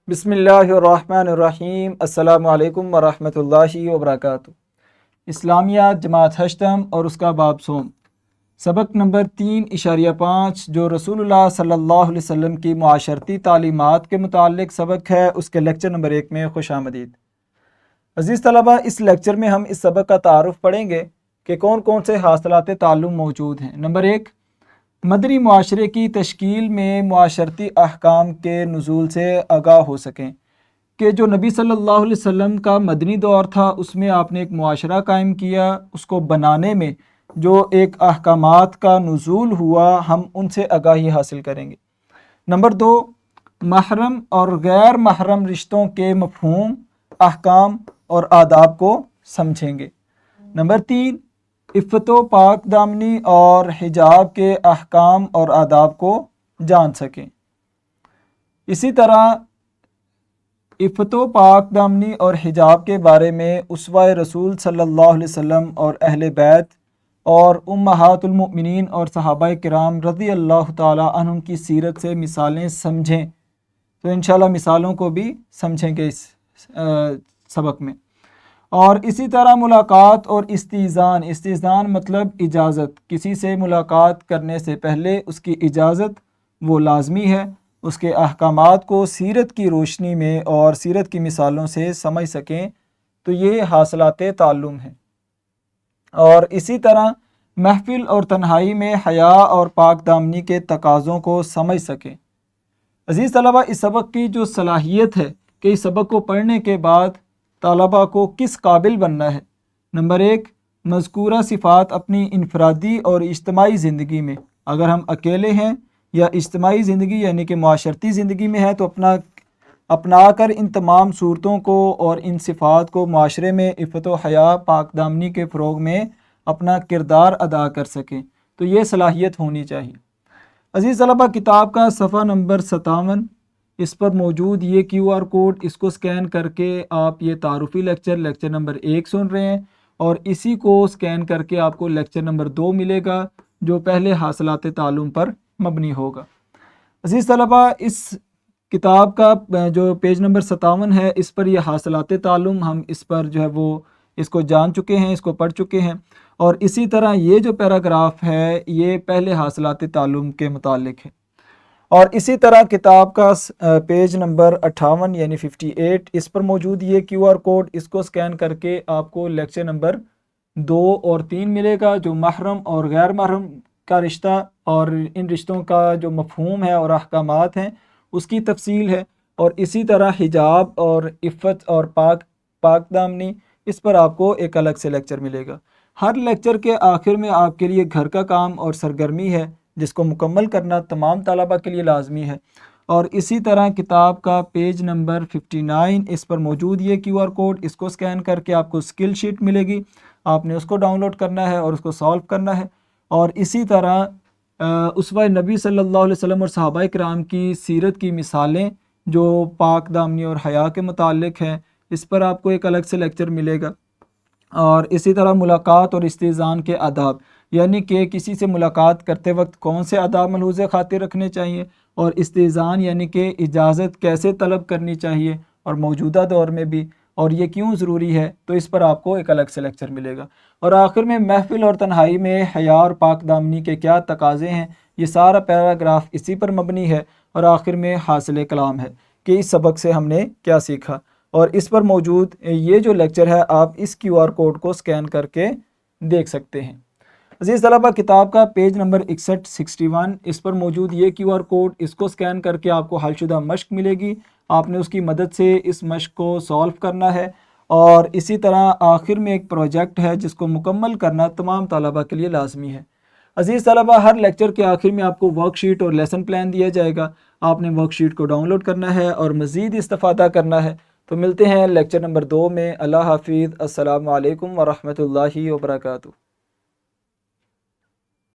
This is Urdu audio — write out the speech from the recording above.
بسم اللہ الرحمن الرحیم۔ السلام علیکم ورحمۃ اللہ وبرکاتہ۔ اسلامیات جماعت ہشتم اور اس کا باب سوم، سبق نمبر 3.5 جو رسول اللہ صلی اللہ علیہ وسلم کی معاشرتی تعلیمات کے متعلق سبق ہے، اس کے لیکچر نمبر 1 میں خوش آمدید۔ عزیز طلبہ، اس لیکچر میں ہم اس سبق کا تعارف پڑھیں گے کہ کون کون سے حاصلات تعلم موجود ہیں۔ نمبر 1، مدنی معاشرے کی تشکیل میں معاشرتی احکام کے نزول سے آگاہ ہو سکیں کہ جو نبی صلی اللہ علیہ وسلم کا مدنی دور تھا، اس میں آپ نے ایک معاشرہ قائم کیا، اس کو بنانے میں جو ایک احکامات کا نزول ہوا، ہم ان سے آگاہی حاصل کریں گے۔ نمبر 2، محرم اور غیر محرم رشتوں کے مفہوم، احکام اور آداب کو سمجھیں گے۔ نمبر 3، عفت و پاک دامنی اور حجاب کے احکام اور آداب کو جان سکیں۔ اسی طرح عفت و پاک دامنی اور حجاب کے بارے میں اسوہ رسول صلی اللہ علیہ وسلم اور اہل بیت اور امہات المؤمنین اور صحابہ کرام رضی اللہ تعالی عنہم کی سیرت سے مثالیں سمجھیں، تو انشاءاللہ مثالوں کو بھی سمجھیں گے اس سبق میں۔ اور اسی طرح ملاقات اور استئذان مطلب اجازت، کسی سے ملاقات کرنے سے پہلے اس کی اجازت وہ لازمی ہے، اس کے احکامات کو سیرت کی روشنی میں اور سیرت کی مثالوں سے سمجھ سکیں، تو یہ حاصلات تعلم ہیں۔ اور اسی طرح محفل اور تنہائی میں حیا اور پاک دامنی کے تقاضوں کو سمجھ سکیں۔ عزیز طلبہ، اس سبق کی جو صلاحیت ہے کہ اس سبق کو پڑھنے کے بعد طلبہ کو کس قابل بننا ہے۔ نمبر 1، مذکورہ صفات اپنی انفرادی اور اجتماعی زندگی میں، اگر ہم اکیلے ہیں یا اجتماعی زندگی یعنی کہ معاشرتی زندگی میں ہے، تو اپنا کر ان تمام صورتوں کو اور ان صفات کو معاشرے میں عفت و حیا، پاک دامنی کے فروغ میں اپنا کردار ادا کر سکیں، تو یہ صلاحیت ہونی چاہیے۔ عزیز طلبہ، کتاب کا صفحہ نمبر 57، اس پر موجود یہ QR کوڈ، اس کو سکین کر کے آپ یہ تعارفی لیکچر نمبر 1 سن رہے ہیں، اور اسی کو سکین کر کے آپ کو لیکچر نمبر 2 ملے گا جو پہلے حاصلات تعلم پر مبنی ہوگا۔ عزیز طلبہ، اس کتاب کا جو پیج نمبر 57 ہے، اس پر یہ حاصلات تعلم ہم اس پر جو ہے وہ اس کو جان چکے ہیں، اس کو پڑھ چکے ہیں، اور اسی طرح یہ جو پیراگراف ہے یہ پہلے حاصلات تعلم کے متعلق ہے۔ اور اسی طرح کتاب کا پیج نمبر 58 یعنی 58، اس پر موجود یہ QR کوڈ، اس کو سکین کر کے آپ کو لیکچر نمبر 2 اور 3 ملے گا، جو محرم اور غیر محرم کا رشتہ اور ان رشتوں کا جو مفہوم ہے اور احکامات ہیں اس کی تفصیل ہے۔ اور اسی طرح حجاب اور عفت اور پاک دامنی، اس پر آپ کو ایک الگ سے لیکچر ملے گا۔ ہر لیکچر کے آخر میں آپ کے لیے گھر کا کام اور سرگرمی ہے جس کو مکمل کرنا تمام طلبہ کے لیے لازمی ہے۔ اور اسی طرح کتاب کا پیج نمبر 59، اس پر موجود یہ QR کوڈ، اس کو سکین کر کے آپ کو اسکل شیٹ ملے گی، آپ نے اس کو ڈاؤن لوڈ کرنا ہے اور اس کو سالو کرنا ہے۔ اور اسی طرح اسوہ نبی صلی اللہ علیہ وسلم اور صحابہ کرام کی سیرت کی مثالیں جو پاک دامنی اور حیا کے متعلق ہیں، اس پر آپ کو ایک الگ سے لیکچر ملے گا۔ اور اسی طرح ملاقات اور استئذان کے آداب، یعنی کہ کسی سے ملاقات کرتے وقت کون سے آداب ملحوظ خاطر رکھنے چاہیے، اور استئذان یعنی کہ اجازت کیسے طلب کرنی چاہیے اور موجودہ دور میں بھی، اور یہ کیوں ضروری ہے، تو اس پر آپ کو ایک الگ سے لیکچر ملے گا۔ اور آخر میں محفل اور تنہائی میں حیا اور پاک دامنی کے کیا تقاضے ہیں، یہ سارا پیراگراف اسی پر مبنی ہے۔ اور آخر میں حاصل کلام ہے کہ اس سبق سے ہم نے کیا سیکھا، اور اس پر موجود یہ جو لیکچر ہے آپ اس QR کوڈ کو سکین کر کے دیکھ سکتے ہیں۔ عزیز طلبہ، کتاب کا پیج نمبر 61 اس پر موجود یہ QR کوڈ، اس کو سکین کر کے آپ کو حل شدہ مشق ملے گی، آپ نے اس کی مدد سے اس مشق کو سالو کرنا ہے۔ اور اسی طرح آخر میں ایک پروجیکٹ ہے جس کو مکمل کرنا تمام طلبہ کے لیے لازمی ہے۔ عزیز طلبہ، ہر لیکچر کے آخر میں آپ کو ورک شیٹ اور لیسن پلان دیا جائے گا، آپ نے ورک شیٹ کو ڈاؤن لوڈ کرنا ہے اور مزید استفادہ کرنا ہے۔ تو ملتے ہیں لیکچر نمبر 2 میں۔ اللہ حافظ۔ السلام علیکم ورحمۃ اللہ وبرکاتہ۔